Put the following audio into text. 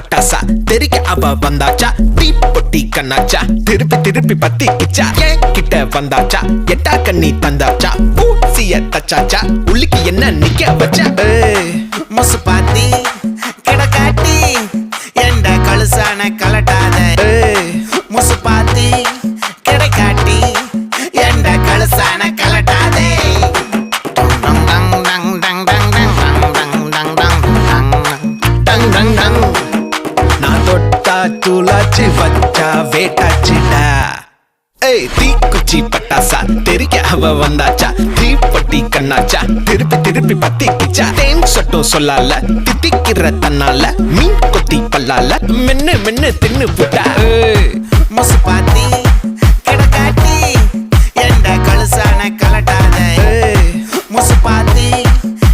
பட்டாசா தெரிக்க அவ வந்தாச்சா தீ பொட்டி கண்ணாச்சா திருப்பி திருப்பி பத்தி கிச்சா ஏன் கிட்ட வந்தாச்சா எட்டா கண்ணி தந்தாச்சா பூசிய தச்சாச்சா உள்ளிக்கு என்ன நிக்க வச்சா முசு பாத்தி கிடக்காட்டி எந்த கழுசான கலட்டாத முசு பாத்தி கிடக்காட்டி எந்த கழுசான கலட்டாதே நான் தொட்டா தூளாச்சு வச்சா வேட்டாச்சுடா தீ குச்சி பட்டாசா தெரிக்க அவ வந்தாச்சா தீ பட்டி கண்ணாச்சா திருப்பி திருப்பி பத்தி கிச்சா தேன் சொட்டும் சொல்லால திட்டிக்கிற தன்னால மீன் கொத்தி பல்லால மென்னு மென்னு தின்னு புட்டா முசு பாத்தி